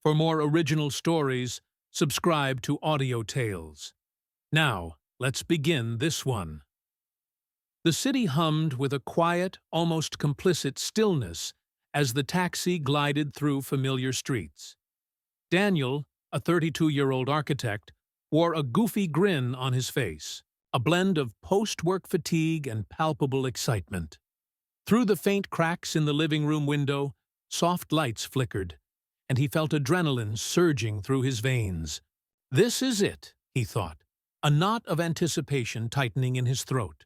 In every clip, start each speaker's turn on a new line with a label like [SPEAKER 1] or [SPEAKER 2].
[SPEAKER 1] For more original stories, subscribe to Audio Tales. Now, let's begin this one. The city hummed with a quiet, almost complicit stillness as the taxi glided through familiar streets. Daniel, a 32-year-old architect, wore a goofy grin on his face, a blend of post-work fatigue and palpable excitement. Through the faint cracks in the living room window, soft lights flickered, and he felt adrenaline surging through his veins. This is it, he thought, a knot of anticipation tightening in his throat.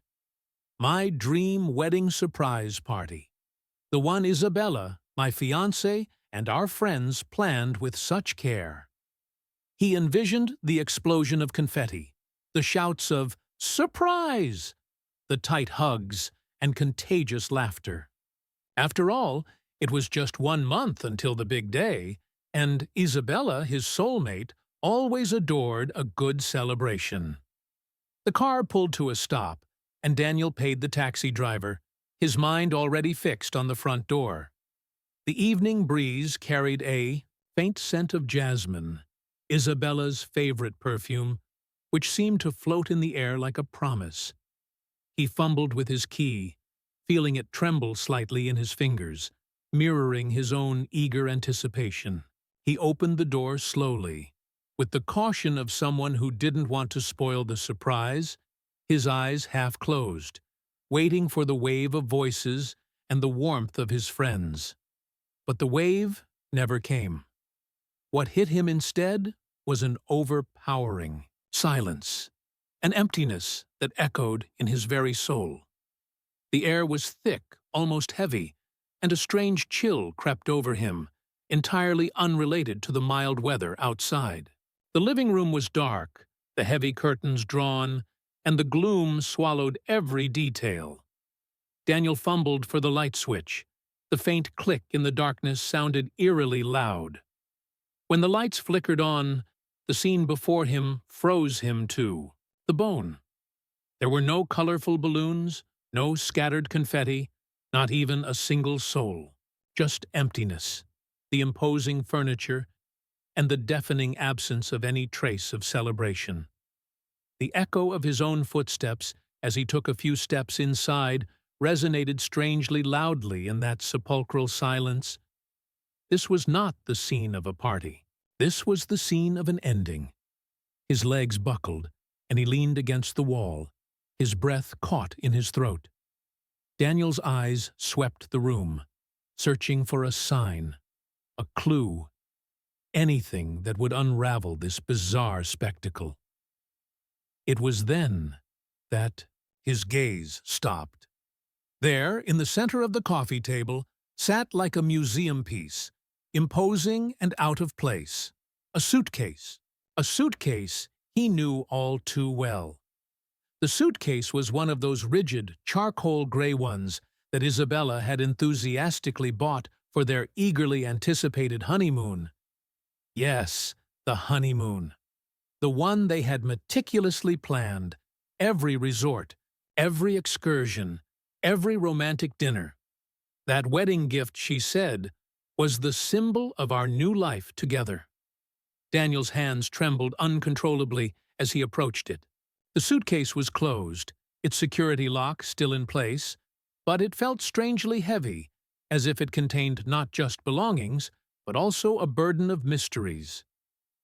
[SPEAKER 1] My dream wedding surprise party. The one Isabella, my fiancée, and our friends planned with such care. He envisioned the explosion of confetti, the shouts of "Surprise!", the tight hugs, and contagious laughter. After all, it was just 1 month until the big day, and Isabella, his soulmate, always adored a good celebration. The car pulled to a stop, and Daniel paid the taxi driver, his mind already fixed on the front door. The evening breeze carried a faint scent of jasmine, Isabella's favorite perfume, which seemed to float in the air like a promise. He fumbled with his key, feeling it tremble slightly in his fingers, mirroring his own eager anticipation. He opened the door slowly, with the caution of someone who didn't want to spoil the surprise, his eyes half closed, waiting for the wave of voices and the warmth of his friends. But the wave never came. What hit him instead was an overpowering silence, an emptiness that echoed in his very soul. The air was thick, almost heavy, and a strange chill crept over him, entirely unrelated to the mild weather outside. The living room was dark, the heavy curtains drawn, and the gloom swallowed every detail. Daniel fumbled for the light switch. The faint click in the darkness sounded eerily loud. When the lights flickered on, the scene before him froze him to the bone. There were no colorful balloons, no scattered confetti, not even a single soul. Just emptiness, the imposing furniture, and the deafening absence of any trace of celebration. The echo of his own footsteps, as he took a few steps inside, resonated strangely loudly in that sepulchral silence. This was not the scene of a party. This was the scene of an ending. His legs buckled, and he leaned against the wall, his breath caught in his throat. Daniel's eyes swept the room, searching for a sign, a clue, anything that would unravel this bizarre spectacle. It was then that his gaze stopped. There, in the center of the coffee table, sat like a museum piece, imposing and out of place. A suitcase he knew all too well. The suitcase was one of those rigid, charcoal gray ones that Isabella had enthusiastically bought for their eagerly anticipated honeymoon. Yes, the honeymoon. The one they had meticulously planned, every resort, every excursion, every romantic dinner. That wedding gift, she said, was the symbol of our new life together. Daniel's hands trembled uncontrollably as he approached it. The suitcase was closed, its security lock still in place, but it felt strangely heavy, as if it contained not just belongings, but also a burden of mysteries.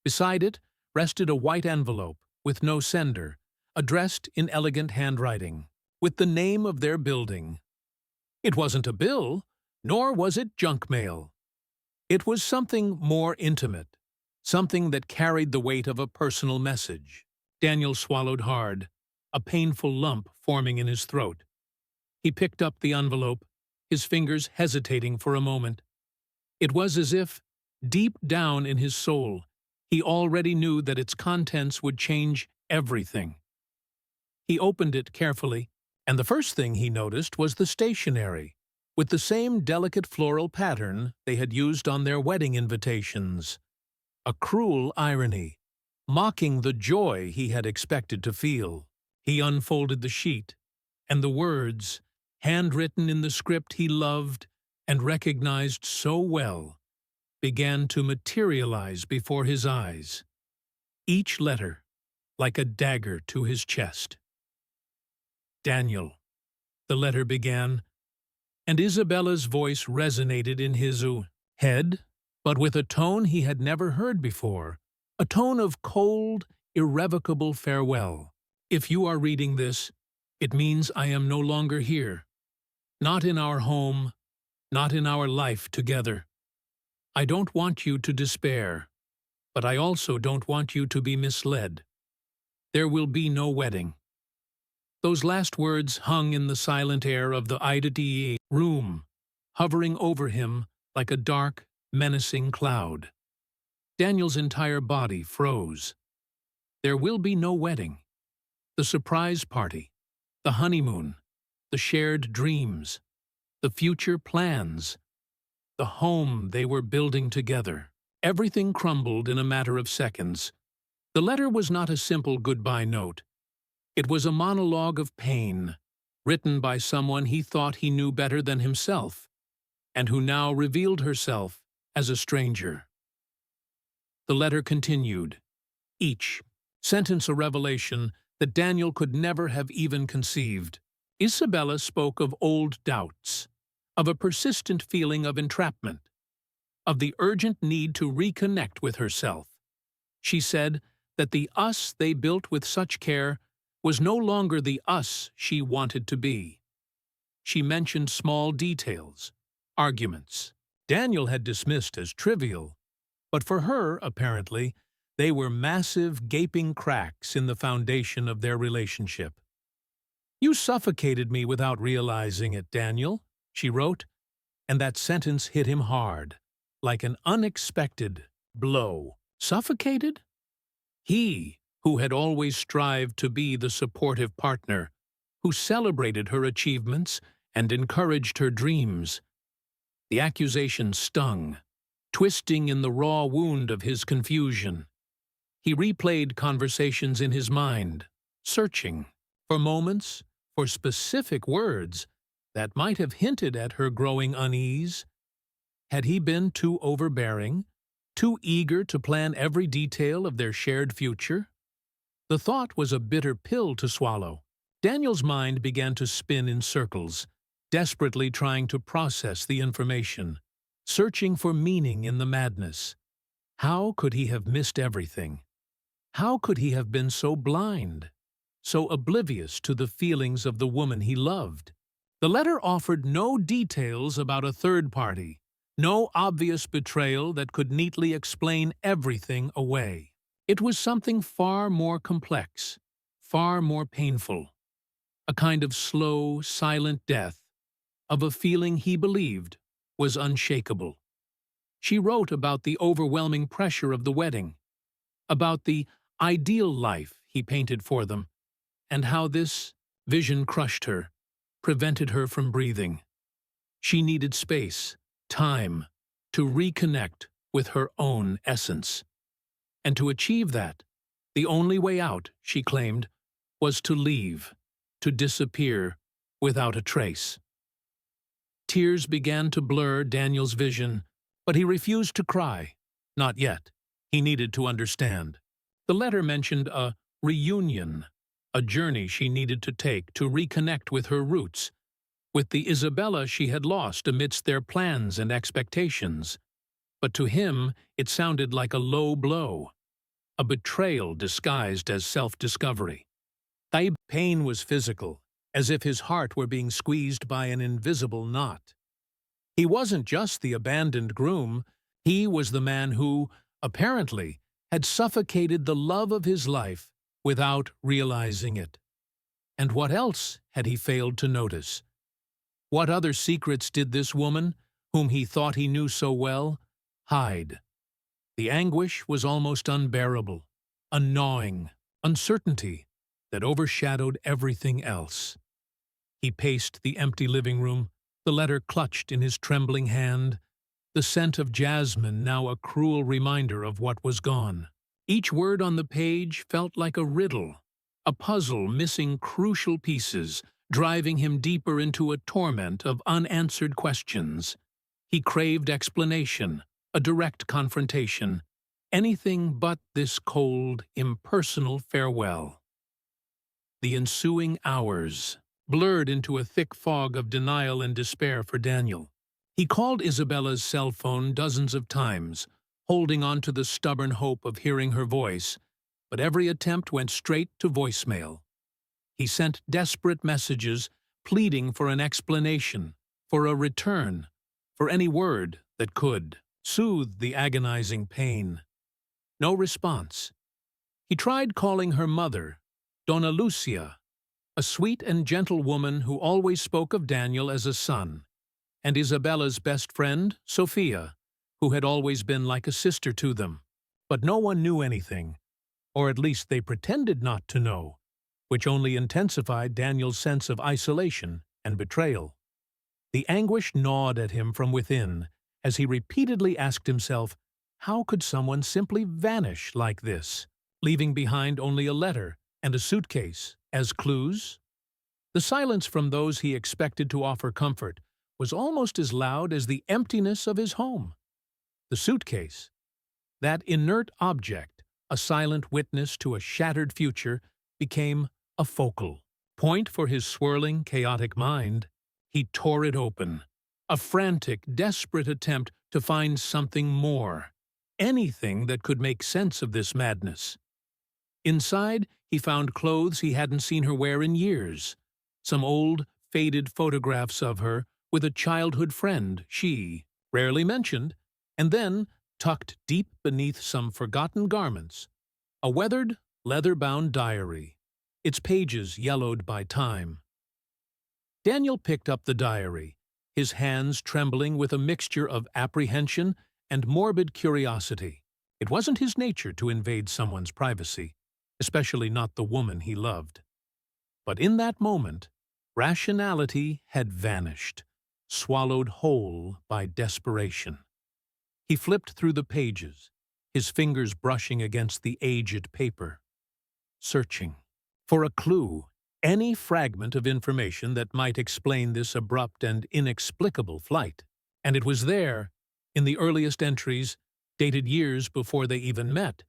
[SPEAKER 1] Beside it rested a white envelope with no sender, addressed in elegant handwriting, with the name of their building. It wasn't a bill, nor was it junk mail. It was something more intimate, something that carried the weight of a personal message. Daniel swallowed hard, a painful lump forming in his throat. He picked up the envelope, his fingers hesitating for a moment. It was as if, deep down in his soul, he already knew that its contents would change everything. He opened it carefully, and the first thing he noticed was the stationery, with the same delicate floral pattern they had used on their wedding invitations. A cruel irony, mocking the joy he had expected to feel. He unfolded the sheet, and the words, handwritten in the script he loved and recognized so well, began to materialize before his eyes, each letter like a dagger to his chest. Daniel, the letter began, and Isabella's voice resonated in his head, but with a tone he had never heard before, a tone of cold, irrevocable farewell. If you are reading this, it means I am no longer here, not in our home, not in our life together. I don't want you to despair, but I also don't want you to be misled. There will be no wedding. Those last words hung in the silent air of the Ida room, hovering over him like a dark, menacing cloud. Daniel's entire body froze. There will be no wedding. The surprise party, the honeymoon, the shared dreams, the future plans, the home they were building together. Everything crumbled in a matter of seconds. The letter was not a simple goodbye note. It was a monologue of pain, written by someone he thought he knew better than himself, and who now revealed herself as a stranger. The letter continued, each sentence a revelation that Daniel could never have even conceived. Isabella spoke of old doubts, of a persistent feeling of entrapment, of the urgent need to reconnect with herself. She said that the us they built with such care was no longer the us she wanted to be. She mentioned small details, arguments Daniel had dismissed as trivial, but for her, apparently, they were massive, gaping cracks in the foundation of their relationship. "You suffocated me without realizing it, Daniel," she wrote, and that sentence hit him hard, like an unexpected blow. Suffocated? He, who had always strived to be the supportive partner, who celebrated her achievements and encouraged her dreams. The accusation stung, twisting in the raw wound of his confusion. He replayed conversations in his mind, searching for moments, for specific words that might have hinted at her growing unease. Had he been too overbearing, too eager to plan every detail of their shared future? The thought was a bitter pill to swallow. Daniel's mind began to spin in circles, desperately trying to process the information, searching for meaning in the madness. How could he have missed everything? How could he have been so blind, so oblivious to the feelings of the woman he loved? The letter offered no details about a third party, no obvious betrayal that could neatly explain everything away. It was something far more complex, far more painful, a kind of slow, silent death of a feeling he believed was unshakable. She wrote about the overwhelming pressure of the wedding, about the ideal life he painted for them, and how this vision crushed her, prevented her from breathing. She needed space, time, to reconnect with her own essence. And to achieve that, the only way out, she claimed, was to leave, to disappear without a trace. Tears began to blur Daniel's vision, but he refused to cry. Not yet. He needed to understand. The letter mentioned a reunion, a journey she needed to take to reconnect with her roots, with the Isabella she had lost amidst their plans and expectations. But to him, it sounded like a low blow, a betrayal disguised as self-discovery. Taib's pain was physical, as if his heart were being squeezed by an invisible knot. He wasn't just the abandoned groom, he was the man who, apparently, had suffocated the love of his life without realizing it. And what else had he failed to notice? What other secrets did this woman, whom he thought he knew so well, hide? The anguish was almost unbearable, a gnawing uncertainty that overshadowed everything else. He paced the empty living room, the letter clutched in his trembling hand, the scent of jasmine now a cruel reminder of what was gone. Each word on the page felt like a riddle, a puzzle missing crucial pieces, driving him deeper into a torment of unanswered questions. He craved explanation, a direct confrontation, anything but this cold, impersonal farewell. The ensuing hours blurred into a thick fog of denial and despair for Daniel. He called Isabella's cell phone dozens of times, holding on to the stubborn hope of hearing her voice, but every attempt went straight to voicemail. He sent desperate messages, pleading for an explanation, for a return, for any word that could soothe the agonizing pain. No response. He tried calling her mother, Donna Lucia, a sweet and gentle woman who always spoke of Daniel as a son, and Isabella's best friend, Sophia, who had always been like a sister to them. But no one knew anything, or at least they pretended not to know, which only intensified Daniel's sense of isolation and betrayal. The anguish gnawed at him from within as he repeatedly asked himself, how could someone simply vanish like this, leaving behind only a letter and a suitcase as clues? The silence from those he expected to offer comfort was almost as loud as the emptiness of his home. The suitcase, that inert object, a silent witness to a shattered future, became a focal point for his swirling, chaotic mind. He tore it open, a frantic, desperate attempt to find something more, anything that could make sense of this madness. Inside, he found clothes he hadn't seen her wear in years, some old, faded photographs of her with a childhood friend she rarely mentioned, and then, tucked deep beneath some forgotten garments, a weathered, leather-bound diary, its pages yellowed by time. Daniel picked up the diary, his hands trembling with a mixture of apprehension and morbid curiosity. It wasn't his nature to invade someone's privacy, especially not the woman he loved. But in that moment, rationality had vanished, swallowed whole by desperation. He flipped through the pages, his fingers brushing against the aged paper, searching for a clue, any fragment of information that might explain this abrupt and inexplicable flight. And it was there, in the earliest entries, dated years before they even met,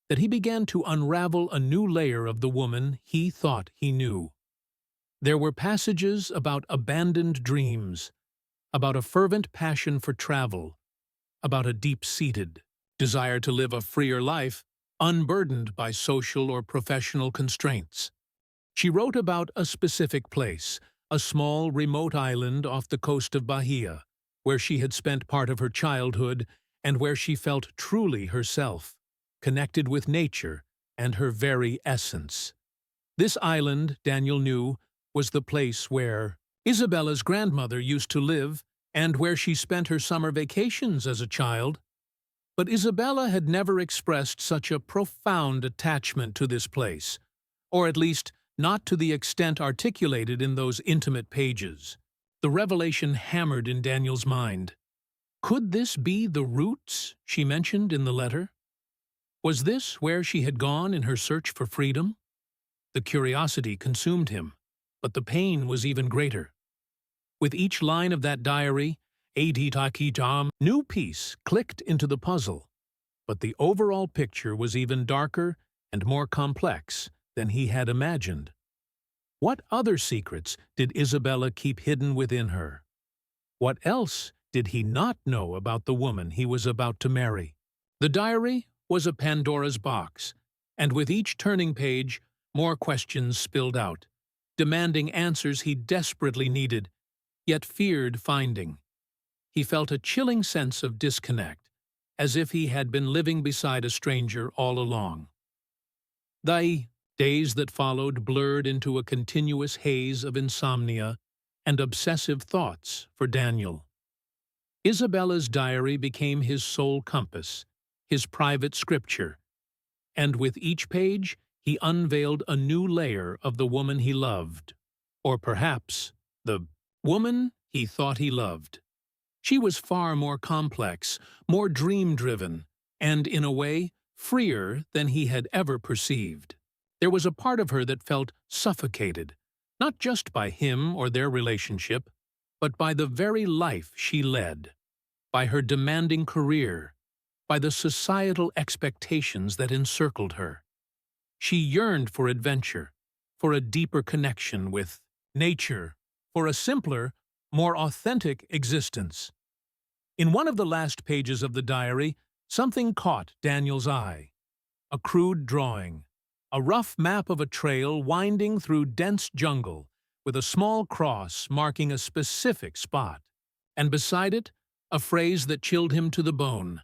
[SPEAKER 1] that he began to unravel a new layer of the woman he thought he knew. There were passages about abandoned dreams, about a fervent passion for travel, about a deep-seated desire to live a freer life, unburdened by social or professional constraints. She wrote about a specific place, a small, remote island off the coast of Bahia, where she had spent part of her childhood and where she felt truly herself, connected with nature and her very essence. This island, Daniel knew, was the place where Isabella's grandmother used to live and where she spent her summer vacations as a child. But Isabella had never expressed such a profound attachment to this place, or at least not to the extent articulated in those intimate pages. The revelation hammered in Daniel's mind. Could this be the roots she mentioned in the letter? Was this where she had gone in her search for freedom? The curiosity consumed him, but the pain was even greater. With each line of that diary, new piece clicked into the puzzle, but the overall picture was even darker and more complex than he had imagined. What other secrets did Isabella keep hidden within her? What else did he not know about the woman he was about to marry? The diary was a Pandora's box, and with each turning page, more questions spilled out, demanding answers he desperately needed, yet feared finding. He felt a chilling sense of disconnect, as if he had been living beside a stranger all along. The days that followed blurred into a continuous haze of insomnia and obsessive thoughts for Daniel. Isabella's diary became his sole compass, his private scripture, and with each page he unveiled a new layer of the woman he loved, or perhaps the woman he thought he loved. She was far more complex, more dream-driven, and, in a way, freer than he had ever perceived. There was a part of her that felt suffocated, not just by him or their relationship, but by the very life she led. by her demanding career, by the societal expectations that encircled her. She yearned for adventure, for a deeper connection with nature, for a simpler, more authentic existence. In one of the last pages of the diary, something caught Daniel's eye. A crude drawing, a rough map of a trail winding through dense jungle, with a small cross marking a specific spot, and beside it, a phrase that chilled him to the bone.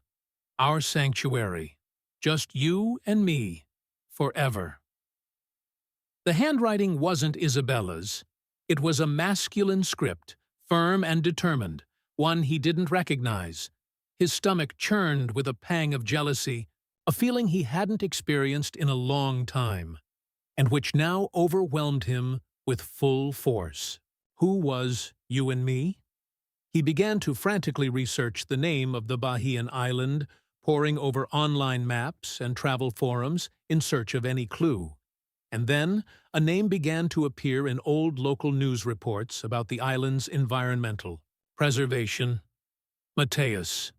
[SPEAKER 1] Our sanctuary. Just you and me. Forever. The handwriting wasn't Isabella's. It was a masculine script, firm and determined, one he didn't recognize. His stomach churned with a pang of jealousy, a feeling he hadn't experienced in a long time, and which now overwhelmed him with full force. Who was you and me? He began to frantically research the name of the Bahian island, poring over online maps and travel forums in search of any clue. And then, a name began to appear in old local news reports about the island's environmental preservation. Mateus,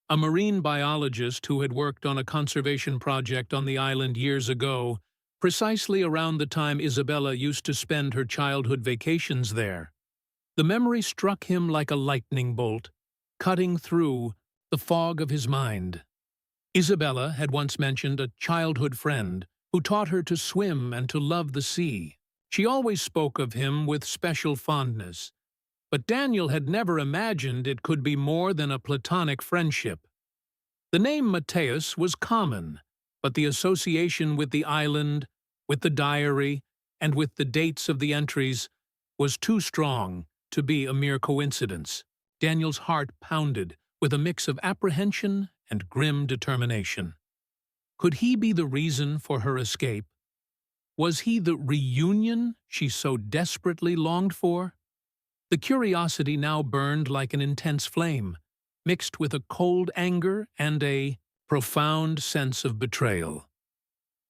[SPEAKER 1] a marine biologist who had worked on a conservation project on the island years ago, precisely around the time Isabella used to spend her childhood vacations there. The memory struck him like a lightning bolt, cutting through the fog of his mind. Isabella had once mentioned a childhood friend who taught her to swim and to love the sea. She always spoke of him with special fondness, but Daniel had never imagined it could be more than a platonic friendship. The name Mateus was common, but the association with the island, with the diary, and with the dates of the entries was too strong to be a mere coincidence. Daniel's heart pounded with a mix of apprehension and grim determination. Could he be the reason for her escape? Was he the reunion she so desperately longed for? The curiosity now burned like an intense flame, mixed with a cold anger and a profound sense of betrayal.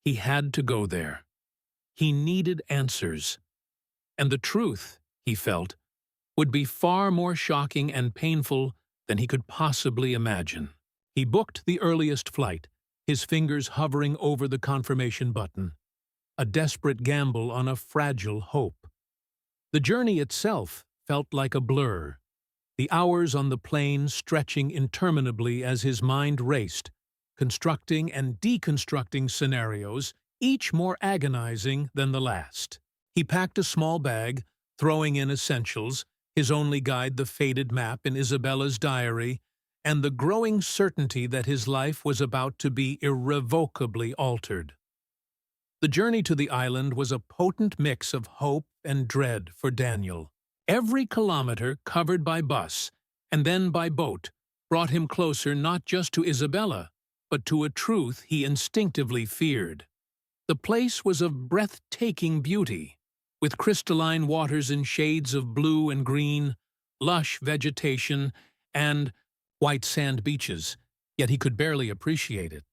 [SPEAKER 1] He had to go there. He needed answers. And the truth, he felt, would be far more shocking and painful than he could possibly imagine. He booked the earliest flight, his fingers hovering over the confirmation button, a desperate gamble on a fragile hope. The journey itself felt like a blur, the hours on the plane stretching interminably as his mind raced, constructing and deconstructing scenarios, each more agonizing than the last. He packed a small bag, throwing in essentials, his only guide the faded map in Isabella's diary, and the growing certainty that his life was about to be irrevocably altered. The journey to the island was a potent mix of hope and dread for Daniel. Every kilometer covered by bus, and then by boat, brought him closer not just to Isabella, but to a truth he instinctively feared. The place was of breathtaking beauty, with crystalline waters in shades of blue and green, lush vegetation, and white sand beaches, yet he could barely appreciate it.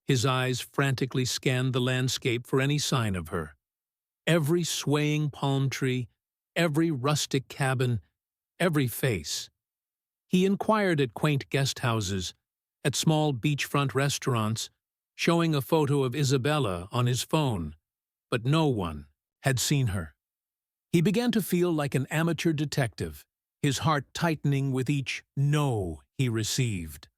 [SPEAKER 1] His eyes frantically scanned the landscape for any sign of her. Every swaying palm tree, every rustic cabin, every face. He inquired at quaint guest houses, at small beachfront restaurants, showing a photo of Isabella on his phone, but no one had seen her. He began to feel like an amateur detective, his heart tightening with each no he received.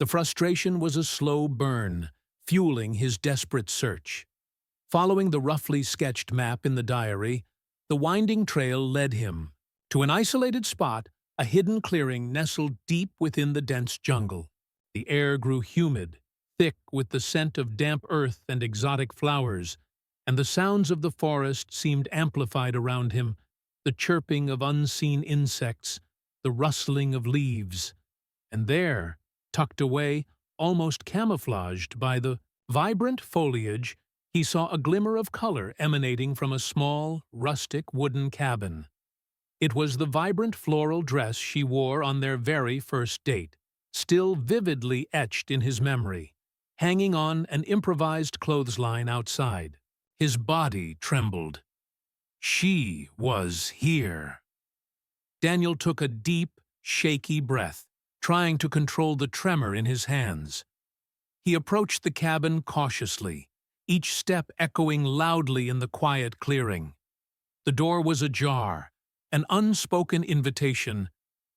[SPEAKER 1] The frustration was a slow burn, fueling his desperate search. Following the roughly sketched map in the diary, the winding trail led him to an isolated spot, a hidden clearing nestled deep within the dense jungle. The air grew humid, thick with the scent of damp earth and exotic flowers, and the sounds of the forest seemed amplified around him, the chirping of unseen insects, the rustling of leaves. And there, tucked away, almost camouflaged by the vibrant foliage, he saw a glimmer of color emanating from a small, rustic wooden cabin. It was the vibrant floral dress she wore on their very first date, still vividly etched in his memory, hanging on an improvised clothesline outside. His body trembled. She was here. Daniel took a deep, shaky breath, trying to control the tremor in his hands. He approached the cabin cautiously, each step echoing loudly in the quiet clearing. The door was ajar, an unspoken invitation,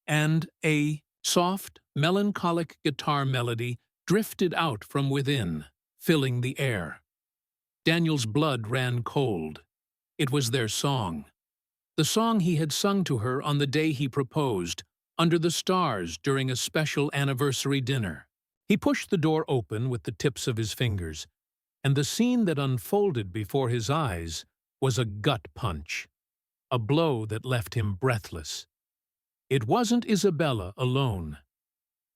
[SPEAKER 1] and a soft, melancholic guitar melody drifted out from within, filling the air. Daniel's blood ran cold. It was their song. The song he had sung to her on the day he proposed, under the stars during a special anniversary dinner. He pushed the door open with the tips of his fingers, and the scene that unfolded before his eyes was a gut punch, a blow that left him breathless. It wasn't Isabella alone.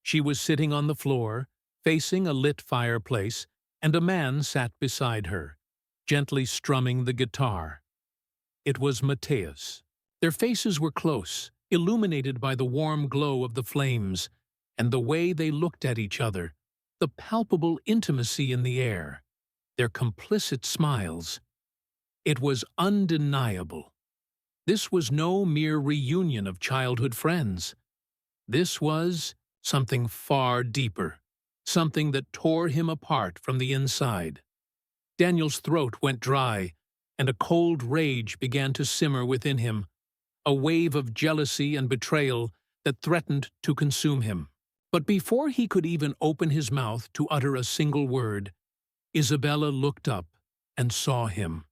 [SPEAKER 1] She was sitting on the floor, facing a lit fireplace, and a man sat beside her, gently strumming the guitar. It was Mateus. Their faces were close, illuminated by the warm glow of the flames, and the way they looked at each other, the palpable intimacy in the air, their complicit smiles. It was undeniable. This was no mere reunion of childhood friends. This was something far deeper, something that tore him apart from the inside. Daniel's throat went dry, and a cold rage began to simmer within him, a wave of jealousy and betrayal that threatened to consume him. But before he could even open his mouth to utter a single word, Isabella looked up and saw him.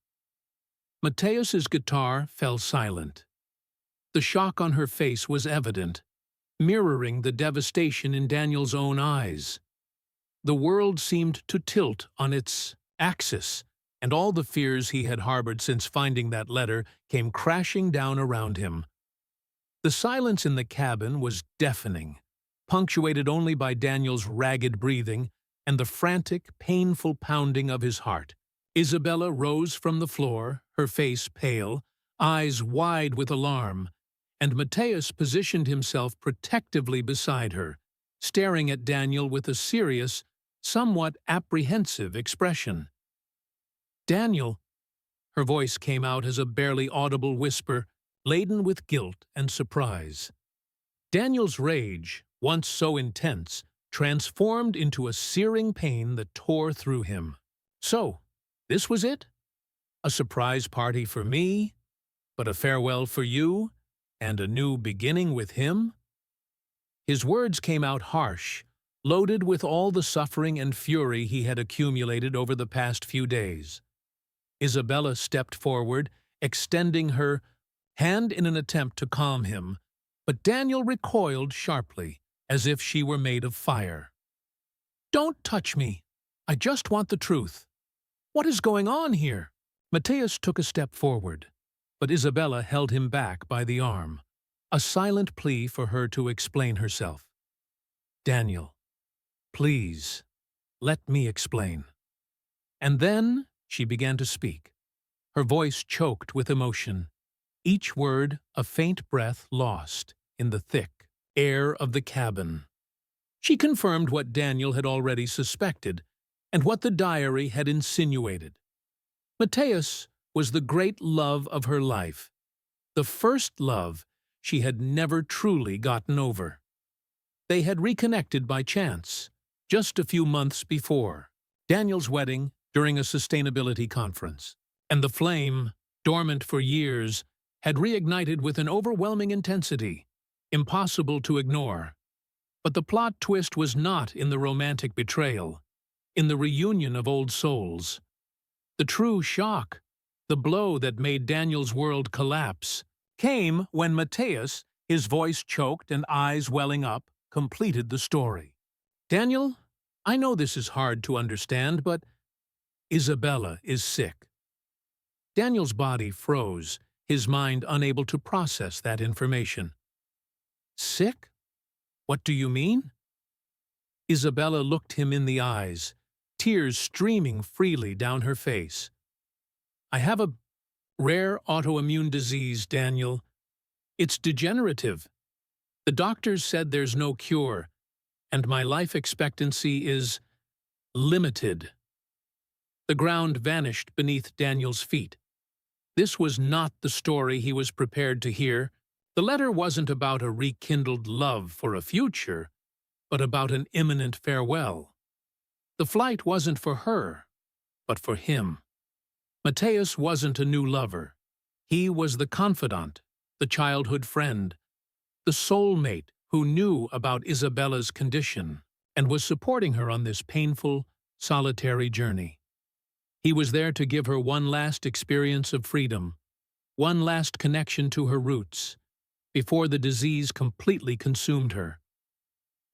[SPEAKER 1] Mateus's guitar fell silent. The shock on her face was evident, mirroring the devastation in Daniel's own eyes. The world seemed to tilt on its axis, and all the fears he had harbored since finding that letter came crashing down around him. The silence in the cabin was deafening, punctuated only by Daniel's ragged breathing and the frantic, painful pounding of his heart. Isabella rose from the floor, her face pale, eyes wide with alarm, and Mateus positioned himself protectively beside her, staring at Daniel with a serious, somewhat apprehensive expression. "Daniel," her voice came out as a barely audible whisper, laden with guilt and surprise. Daniel's rage, once so intense, transformed into a searing pain that tore through him. So, this was it? A surprise party for me, but a farewell for you, and a new beginning with him? His words came out harsh, loaded with all the suffering and fury he had accumulated over the past few days. Isabella stepped forward, extending her hand in an attempt to calm him, but Daniel recoiled sharply, as if she were made of fire. "Don't touch me. I just want the truth. What is going on here?" Mateus took a step forward, but Isabella held him back by the arm, a silent plea for her to explain herself. "Daniel, please, let me explain." And then she began to speak, her voice choked with emotion, each word a faint breath lost in the thick air of the cabin. She confirmed what Daniel had already suspected and what the diary had insinuated. Mateus was the great love of her life, the first love she had never truly gotten over. They had reconnected by chance, just a few months before, Daniel's wedding during a sustainability conference, and the flame, dormant for years, had reignited with an overwhelming intensity, impossible to ignore. But the plot twist was not in the romantic betrayal, in the reunion of old souls. The true shock, the blow that made Daniel's world collapse, came when Mateus, his voice choked and eyes welling up, completed the story. "Daniel, I know this is hard to understand, but Isabella is sick." Daniel's body froze, his mind unable to process that information. "Sick? What do you mean?" Isabella looked him in the eyes, tears streaming freely down her face. "I have a rare autoimmune disease, Daniel. It's degenerative. The doctors said there's no cure, and my life expectancy is limited." The ground vanished beneath Daniel's feet. This was not the story he was prepared to hear. The letter wasn't about a rekindled love for a future. but about an imminent farewell. The flight wasn't for her, but for him. Mateus wasn't a new lover. He was the confidant, the childhood friend, the soulmate who knew about Isabella's condition and was supporting her on this painful, solitary journey. He was there to give her one last experience of freedom, one last connection to her roots, before the disease completely consumed her.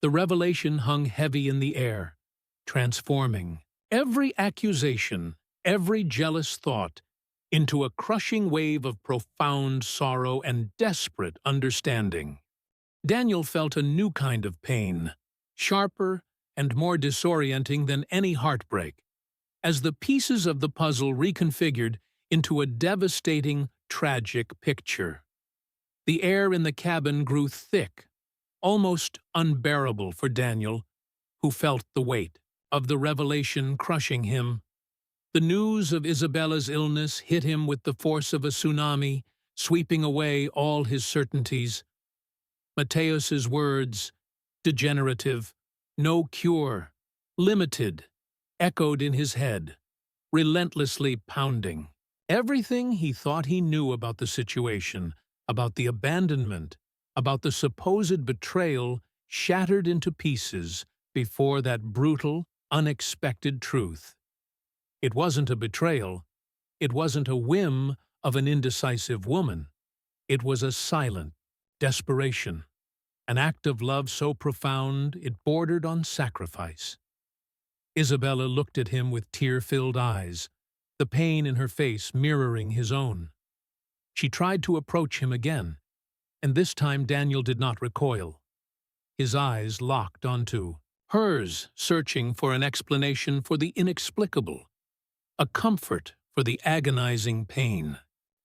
[SPEAKER 1] The revelation hung heavy in the air, transforming every accusation, every jealous thought, into a crushing wave of profound sorrow and desperate understanding. Daniel felt a new kind of pain, sharper and more disorienting than any heartbreak, as the pieces of the puzzle reconfigured into a devastating, tragic picture. The air in the cabin grew thick, almost unbearable for Daniel, who felt the weight of the revelation crushing him. The news of Isabella's illness hit him with the force of a tsunami, sweeping away all his certainties. Mateus's words, degenerative, no cure, limited, echoed in his head, relentlessly pounding. Everything he thought he knew about the situation, about the abandonment, about the supposed betrayal, shattered into pieces before that brutal, unexpected truth. It wasn't a betrayal. It wasn't a whim of an indecisive woman. It was a silent desperation, an act of love so profound it bordered on sacrifice. Isabella looked at him with tear-filled eyes, the pain in her face mirroring his own. She tried to approach him again, and this time Daniel did not recoil. His eyes locked onto hers, searching for an explanation for the inexplicable, a comfort for the agonizing pain.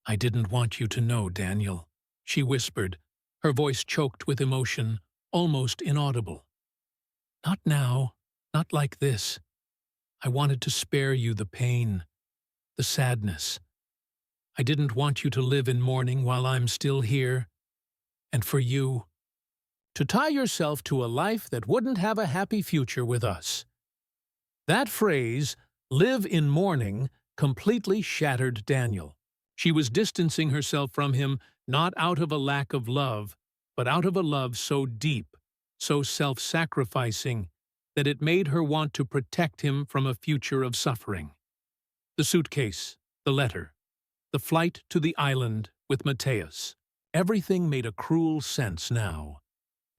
[SPEAKER 1] "I didn't want you to know, Daniel," she whispered, her voice choked with emotion, almost inaudible. "Not now, not like this. I wanted to spare you the pain, the sadness. I didn't want you to live in mourning while I'm still here. And for you, to tie yourself to a life that wouldn't have a happy future with us." That phrase, "live in mourning," completely shattered Daniel. She was distancing herself from him not out of a lack of love, but out of a love so deep, so self-sacrificing, that it made her want to protect him from a future of suffering. The suitcase, the letter, the flight to the island with Mateus. Everything made a cruel sense now.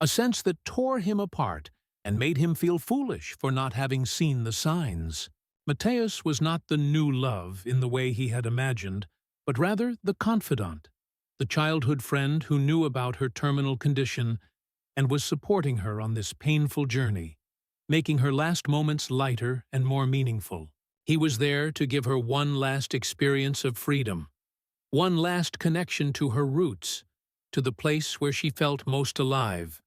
[SPEAKER 1] A sense that tore him apart and made him feel foolish for not having seen the signs. Mateus was not the new love in the way he had imagined, but rather the confidant, the childhood friend who knew about her terminal condition and was supporting her on this painful journey, making her last moments lighter and more meaningful. He was there to give her one last experience of freedom, one last connection to her roots, to the place where she felt most alive,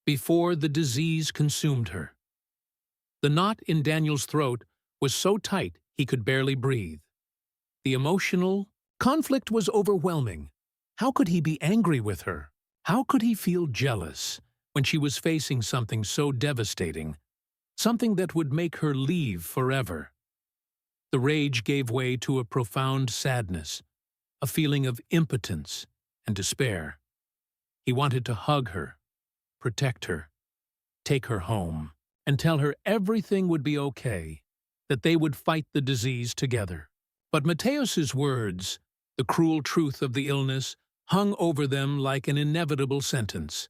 [SPEAKER 1] before the disease consumed her. The knot in Daniel's throat was so tight he could barely breathe. The emotional conflict was overwhelming. How could he be angry with her? How could he feel jealous when she was facing something so devastating, something that would make her leave forever? The rage gave way to a profound sadness, a feeling of impotence and despair. He wanted to hug her, protect her, take her home, and tell her everything would be okay, that they would fight the disease together. But Mateus's words, the cruel truth of the illness, hung over them like an inevitable sentence.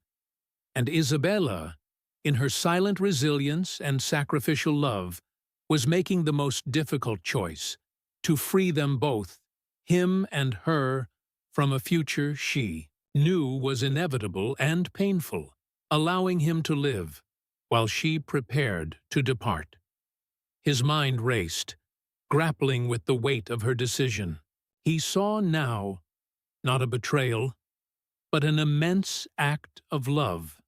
[SPEAKER 1] And Isabella, in her silent resilience and sacrificial love, was making the most difficult choice, to free them both, him and her, from a future she knew was inevitable and painful, allowing him to live, while she prepared to depart. His mind raced, grappling with the weight of her decision. He saw now, not a betrayal, but an immense act of love,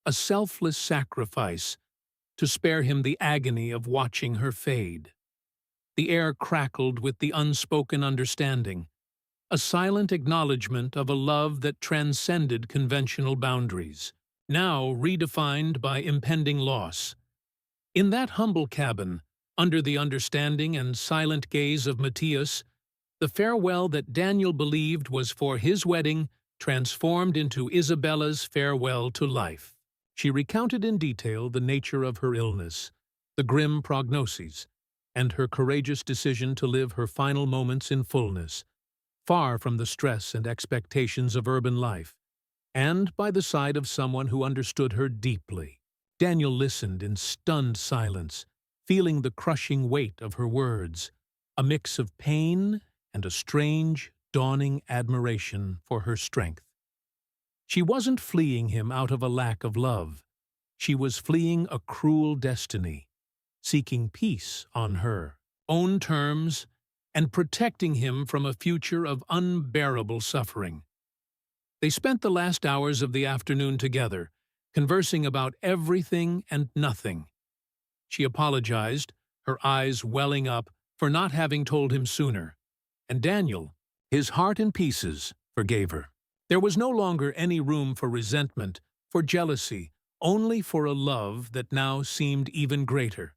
[SPEAKER 1] a selfless sacrifice to spare him the agony of watching her fade. The air crackled with the unspoken understanding, a silent acknowledgement of a love that transcended conventional boundaries. now redefined by impending loss. In that humble cabin, under the understanding and silent gaze of Matthias, the farewell that Daniel believed was for his wedding transformed into Isabella's farewell to life. She recounted in detail the nature of her illness, the grim prognoses, and her courageous decision to live her final moments in fullness, far from the stress and expectations of urban life, and by the side of someone who understood her deeply. Daniel listened in stunned silence, feeling the crushing weight of her words, a mix of pain and a strange, dawning admiration for her strength. She wasn't fleeing him out of a lack of love. She was fleeing a cruel destiny, seeking peace on her own terms and protecting him from a future of unbearable suffering. They spent the last hours of the afternoon together, conversing about everything and nothing. She apologized, her eyes welling up for not having told him sooner, and Daniel, his heart in pieces, forgave her. There was no longer any room for resentment, for jealousy, only for a love that now seemed even greater,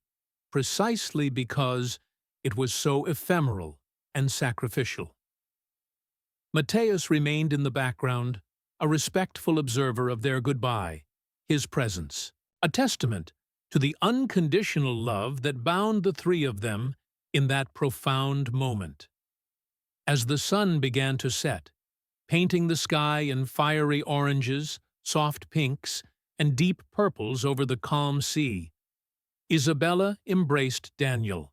[SPEAKER 1] precisely because it was so ephemeral and sacrificial. Matthias remained in the background, a respectful observer of their goodbye, his presence, a testament to the unconditional love that bound the three of them in that profound moment. As the sun began to set, painting the sky in fiery oranges, soft pinks, and deep purples over the calm sea, Isabella embraced Daniel.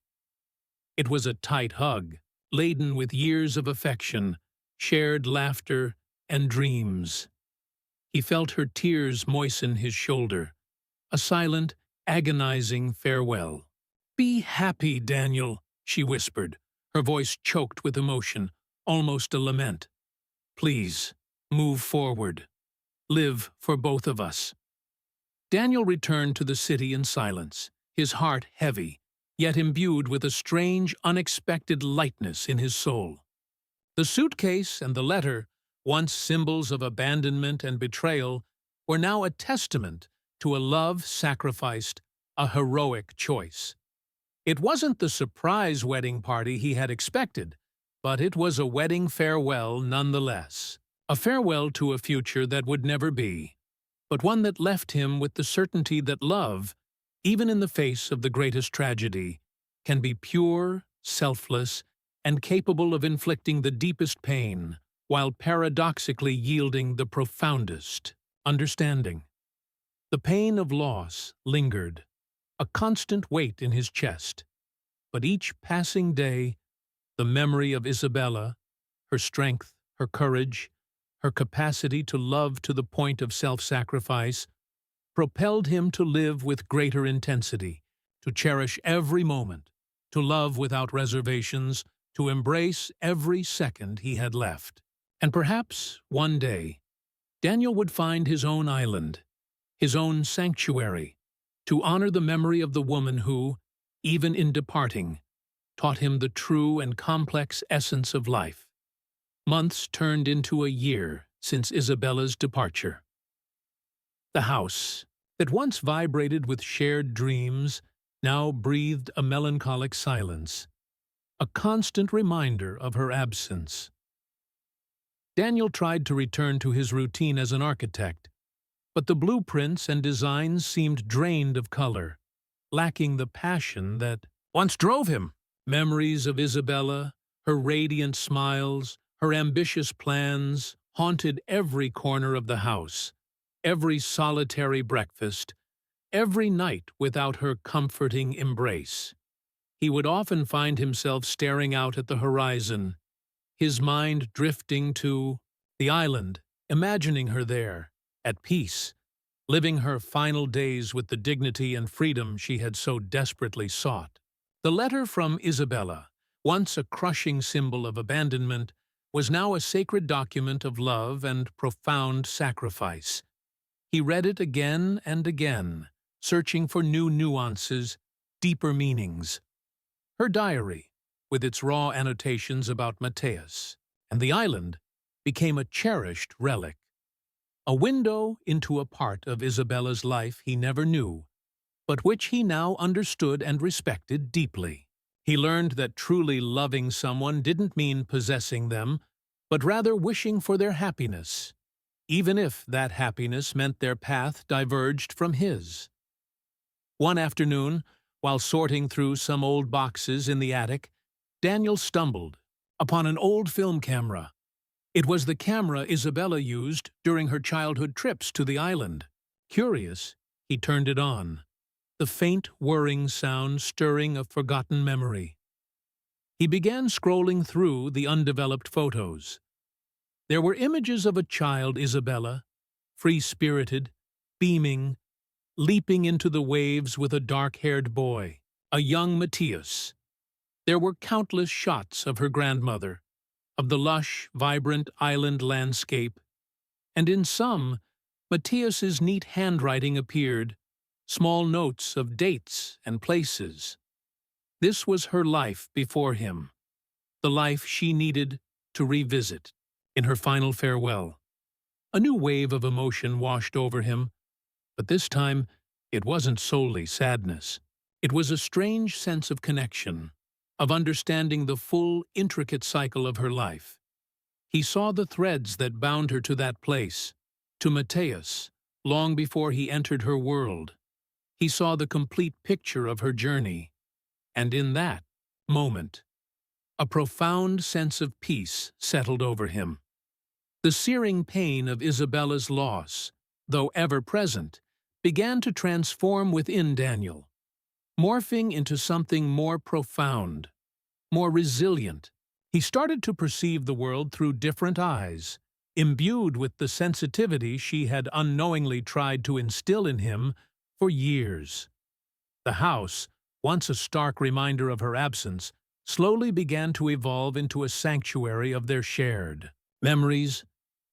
[SPEAKER 1] It was a tight hug, laden with years of affection, shared laughter, and dreams. He felt her tears moisten his shoulder, a silent, agonizing farewell. "Be happy, Daniel," she whispered, her voice choked with emotion, almost a lament. "Please, move forward. Live for both of us." Daniel returned to the city in silence, his heart heavy, yet imbued with a strange, unexpected lightness in his soul. The suitcase and the letter, once symbols of abandonment and betrayal, were now a testament to a love sacrificed, a heroic choice. It wasn't the surprise wedding party he had expected, but it was a wedding farewell nonetheless. A farewell to a future that would never be, but one that left him with the certainty that love, even in the face of the greatest tragedy, can be pure, selfless, and capable of inflicting the deepest pain, while paradoxically yielding the profoundest understanding. The pain of loss lingered, a constant weight in his chest, but each passing day, the memory of Isabella, her strength, her courage, her capacity to love to the point of self-sacrifice, propelled him to live with greater intensity, to cherish every moment, to love without reservations, to embrace every second he had left. And perhaps, one day, Daniel would find his own island, his own sanctuary, to honor the memory of the woman who, even in departing, taught him the true and complex essence of life. Months turned into a year since Isabella's departure. The house, that once vibrated with shared dreams, now breathed a melancholic silence, a constant reminder of her absence. Daniel tried to return to his routine as an architect, but the blueprints and designs seemed drained of color, lacking the passion that once drove him. Memories of Isabella, her radiant smiles, her ambitious plans, haunted every corner of the house, every solitary breakfast, every night without her comforting embrace. He would often find himself staring out at the horizon, his mind drifting to the island, imagining her there, at peace, living her final days with the dignity and freedom she had so desperately sought. The letter from Isabella, once a crushing symbol of abandonment, was now a sacred document of love and profound sacrifice. He read it again and again, searching for new nuances, deeper meanings. Her diary, with its raw annotations about Matthias and the island, became a cherished relic, a window into a part of Isabella's life he never knew, but which he now understood and respected deeply. He learned that truly loving someone didn't mean possessing them, but rather wishing for their happiness, even if that happiness meant their path diverged from his. One afternoon, while sorting through some old boxes in the attic, Daniel stumbled upon an old film camera. It was the camera Isabella used during her childhood trips to the island. Curious, he turned it on, the faint whirring sound stirring a forgotten memory. He began scrolling through the undeveloped photos. There were images of a child Isabella, free-spirited, beaming, leaping into the waves with a dark-haired boy, a young Matthias. There were countless shots of her grandmother, of the lush, vibrant island landscape, and in some, Matthias's neat handwriting appeared, small notes of dates and places. This was her life before him, the life she needed to revisit in her final farewell. A new wave of emotion washed over him, but this time it wasn't solely sadness. It was a strange sense of connection, of understanding the full, intricate cycle of her life. He saw the threads that bound her to that place, to Matthias, long before he entered her world. He saw the complete picture of her journey, and in that moment, a profound sense of peace settled over him. The searing pain of Isabella's loss, though ever present, began to transform within Daniel, morphing into something more profound, more resilient. He started to perceive the world through different eyes, imbued with the sensitivity she had unknowingly tried to instill in him for years. The house, once a stark reminder of her absence, slowly began to evolve into a sanctuary of their shared memories,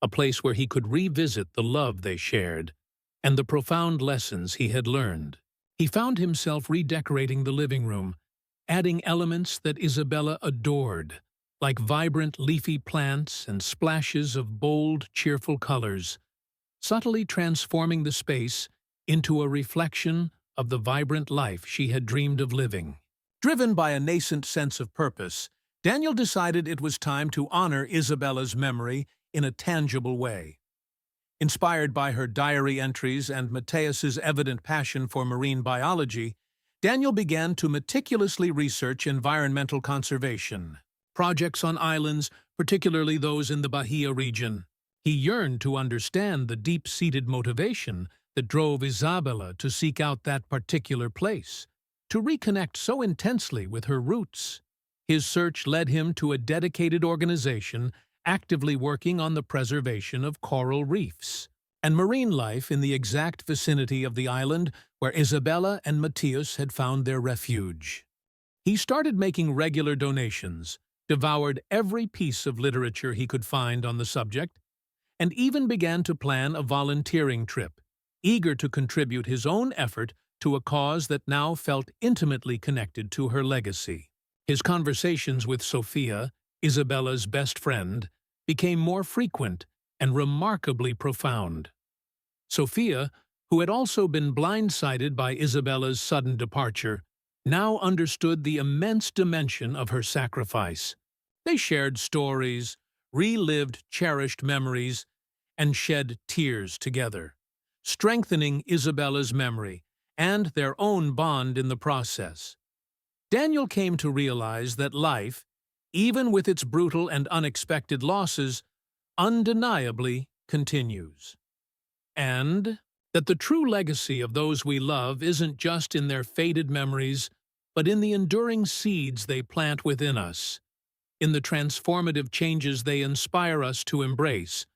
[SPEAKER 1] a place where he could revisit the love they shared and the profound lessons he had learned. He found himself redecorating the living room, adding elements that Isabella adored, like vibrant leafy plants and splashes of bold, cheerful colors, subtly transforming the space into a reflection of the vibrant life she had dreamed of living. Driven by a nascent sense of purpose, Daniel decided it was time to honor Isabella's memory in a tangible way. Inspired by her diary entries and Matthias's evident passion for marine biology, Daniel began to meticulously research environmental conservation projects on islands, particularly those in the Bahia region. He yearned to understand the deep-seated motivation that drove Isabella to seek out that particular place, to reconnect so intensely with her roots. His search led him to a dedicated organization actively working on the preservation of coral reefs and marine life in the exact vicinity of the island where Isabella and Matthias had found their refuge. He started making regular donations, devoured every piece of literature he could find on the subject, and even began to plan a volunteering trip, eager to contribute his own effort to a cause that now felt intimately connected to her legacy. His conversations with Sophia, Isabella's best friend, became more frequent and remarkably profound. Sophia, who had also been blindsided by Isabella's sudden departure, now understood the immense dimension of her sacrifice. They shared stories, relived cherished memories, and shed tears together, strengthening Isabella's memory and their own bond in the process. Daniel came to realize that life, even with its brutal and unexpected losses, undeniably continues. And that the true legacy of those we love isn't just in their faded memories, but in the enduring seeds they plant within us, in the transformative changes they inspire us to embrace,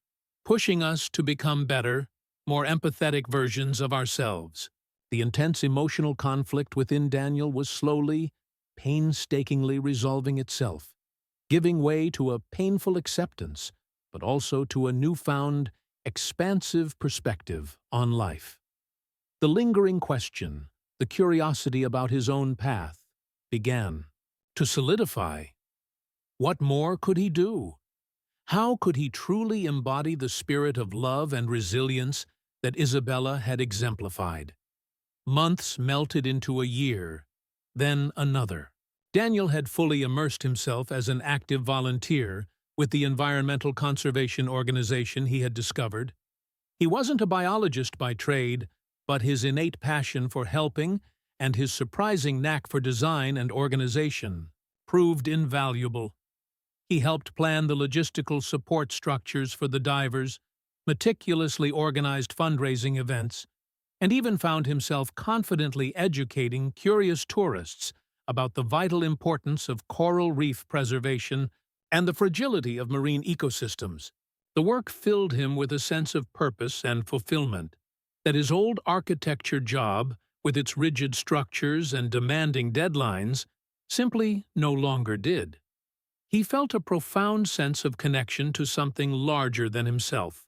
[SPEAKER 1] pushing us to become better, more empathetic versions of ourselves. The intense emotional conflict within Daniel was slowly, painstakingly resolving itself, giving way to a painful acceptance, but also to a newfound, expansive perspective on life. The lingering question, the curiosity about his own path, began to solidify. What more could he do? How could he truly embody the spirit of love and resilience that Isabella had exemplified? Months melted into a year, then another. Daniel had fully immersed himself as an active volunteer with the environmental conservation organization he had discovered. He wasn't a biologist by trade, but his innate passion for helping and his surprising knack for design and organization proved invaluable. He helped plan the logistical support structures for the divers, meticulously organized fundraising events, and even found himself confidently educating curious tourists about the vital importance of coral reef preservation and the fragility of marine ecosystems. The work filled him with a sense of purpose and fulfillment that his old architecture job, with its rigid structures and demanding deadlines, simply no longer did. He felt a profound sense of connection to something larger than himself,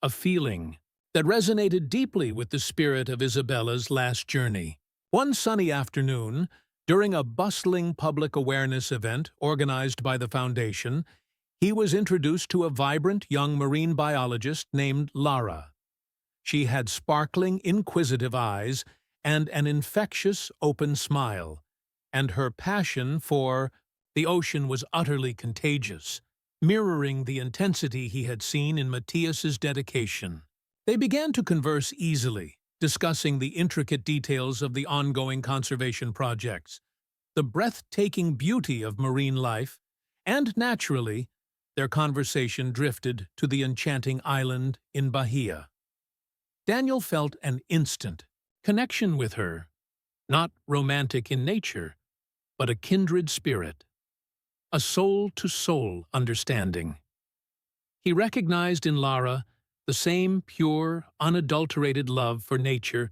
[SPEAKER 1] a feeling that resonated deeply with the spirit of Isabella's last journey. One sunny afternoon, during a bustling public awareness event organized by the Foundation, he was introduced to a vibrant young marine biologist named Lara. She had sparkling, inquisitive eyes and an infectious, open smile, and her passion for the ocean was utterly contagious, mirroring the intensity he had seen in Matthias's dedication. They began to converse easily, discussing the intricate details of the ongoing conservation projects, the breathtaking beauty of marine life, and naturally, their conversation drifted to the enchanting island in Bahia. Daniel felt an instant connection with her, not romantic in nature, but a kindred spirit, a soul-to-soul understanding. He recognized in Lara the same pure, unadulterated love for nature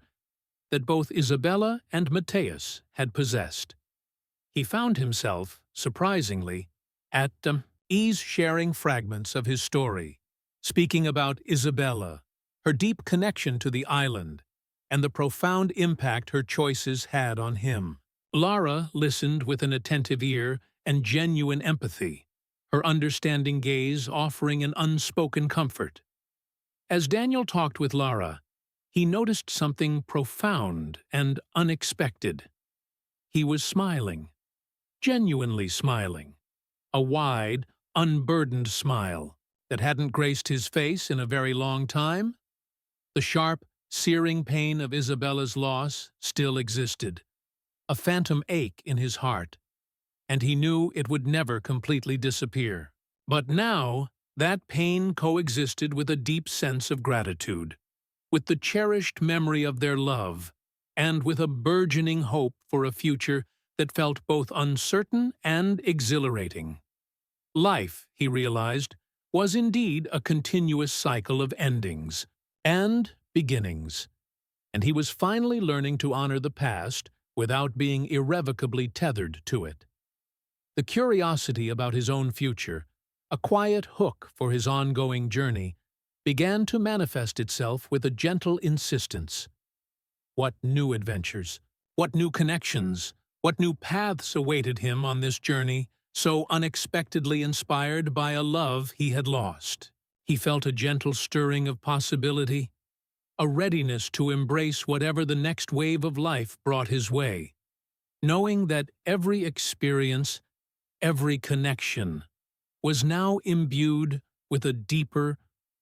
[SPEAKER 1] that both Isabella and Matthias had possessed. He found himself, surprisingly, at ease sharing fragments of his story, speaking about Isabella, her deep connection to the island, and the profound impact her choices had on him. Lara listened with an attentive ear and genuine empathy, her understanding gaze offering an unspoken comfort. As Daniel talked with Lara, he noticed something profound and unexpected. He was smiling, genuinely smiling, a wide, unburdened smile that hadn't graced his face in a very long time. The sharp, searing pain of Isabella's loss still existed, a phantom ache in his heart, and he knew it would never completely disappear. But now, that pain coexisted with a deep sense of gratitude, with the cherished memory of their love, and with a burgeoning hope for a future that felt both uncertain and exhilarating. Life, he realized, was indeed a continuous cycle of endings and beginnings, and he was finally learning to honor the past without being irrevocably tethered to it. The curiosity about his own future, a quiet hook for his ongoing journey, began to manifest itself with a gentle insistence. What new adventures, what new connections, what new paths awaited him on this journey, so unexpectedly inspired by a love he had lost? He felt a gentle stirring of possibility, a readiness to embrace whatever the next wave of life brought his way, knowing that every experience, every connection, was now imbued with a deeper,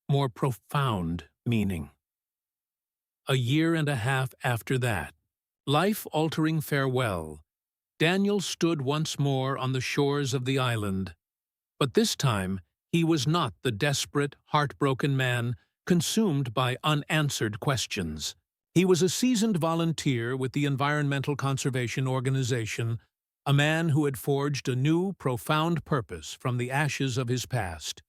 [SPEAKER 1] more profound meaning. A year and a half after that life-altering farewell, Daniel stood once more on the shores of the island. But this time, he was not the desperate, heartbroken man consumed by unanswered questions. He was a seasoned volunteer with the Environmental Conservation Organization, a man who had forged a new, profound purpose from the ashes of his past.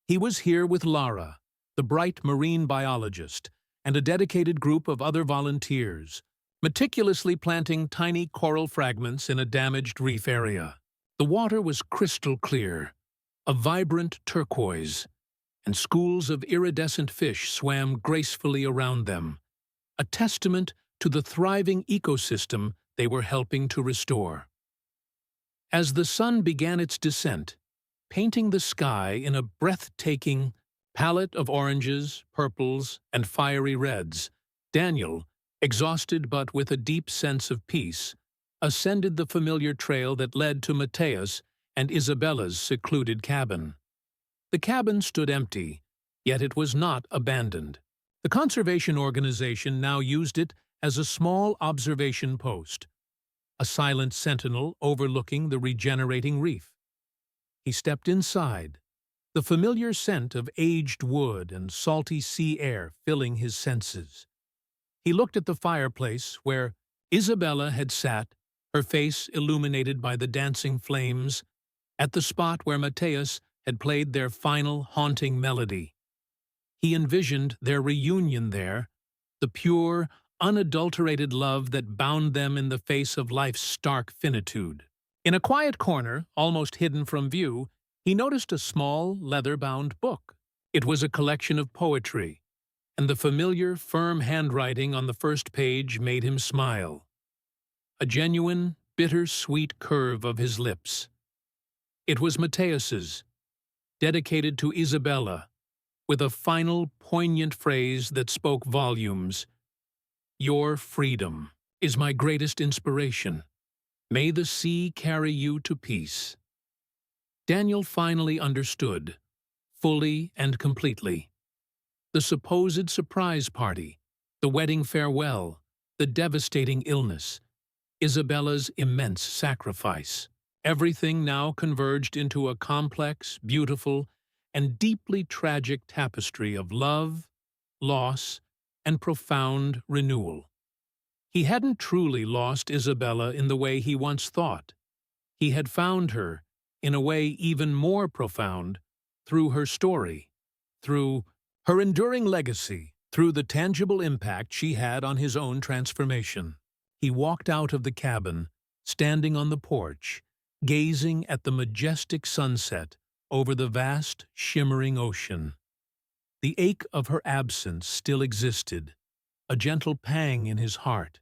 [SPEAKER 1] He was here with Lara, the bright marine biologist, and a dedicated group of other volunteers, meticulously planting tiny coral fragments in a damaged reef area. The water was crystal clear, a vibrant turquoise, and schools of iridescent fish swam gracefully around them, a testament to the thriving ecosystem they were helping to restore. As the sun began its descent, painting the sky in a breathtaking palette of oranges, purples, and fiery reds. Daniel, exhausted but with a deep sense of peace, ascended the familiar trail that led to Mateus and Isabella's secluded cabin. The cabin stood empty, yet it was not abandoned. The conservation organization now used it as a small observation post, a silent sentinel overlooking the regenerating reef. He stepped inside, the familiar scent of aged wood and salty sea air filling his senses. He looked at the fireplace where Isabella had sat, her face illuminated by the dancing flames, at the spot where Mateus had played their final haunting melody. He envisioned their reunion there, the pure, unadulterated love that bound them in the face of life's stark finitude. In a quiet corner, almost hidden from view, he noticed a small, leather-bound book. It was a collection of poetry, and the familiar, firm handwriting on the first page made him smile. A genuine, bitter-sweet curve of his lips. It was Mateus's, dedicated to Isabella, with a final, poignant phrase that spoke volumes. "Your freedom is my greatest inspiration. May the sea carry you to peace." Daniel finally understood, fully and completely. The supposed surprise party, the wedding farewell, the devastating illness, Isabella's immense sacrifice. Everything now converged into a complex, beautiful, and deeply tragic tapestry of love, loss, and profound renewal. He hadn't truly lost Isabella in the way he once thought. He had found her, in a way even more profound, through her story, through her enduring legacy, through the tangible impact she had on his own transformation. He walked out of the cabin, standing on the porch, gazing at the majestic sunset over the vast, shimmering ocean. The ache of her absence still existed, a gentle pang in his heart,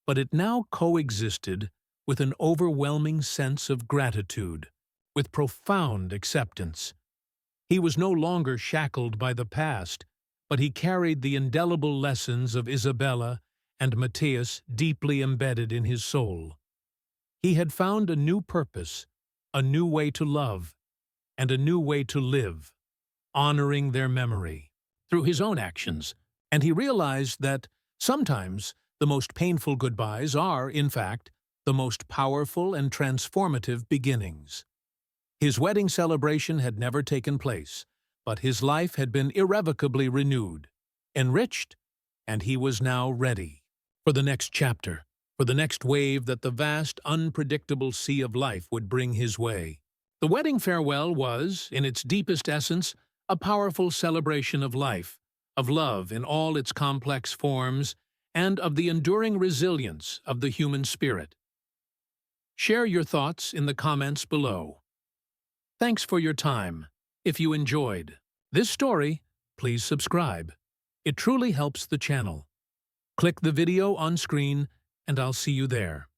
[SPEAKER 1] but it now coexisted with an overwhelming sense of gratitude, with profound acceptance. He was no longer shackled by the past, but he carried the indelible lessons of Isabella and Mateus deeply embedded in his soul. He had found a new purpose, a new way to love, and a new way to live, honoring their memory through his own actions, and he realized that sometimes the most painful goodbyes are, in fact, the most powerful and transformative beginnings. His wedding celebration had never taken place, but his life had been irrevocably renewed, enriched, and he was now ready for the next chapter, for the next wave that the vast, unpredictable sea of life would bring his way. The wedding farewell was, in its deepest essence, a powerful celebration of life, of love in all its complex forms, and of the enduring resilience of the human spirit. Share your thoughts in the comments below. Thanks for your time. If you enjoyed this story, please subscribe. It truly helps the channel. Click the video on screen, and I'll see you there.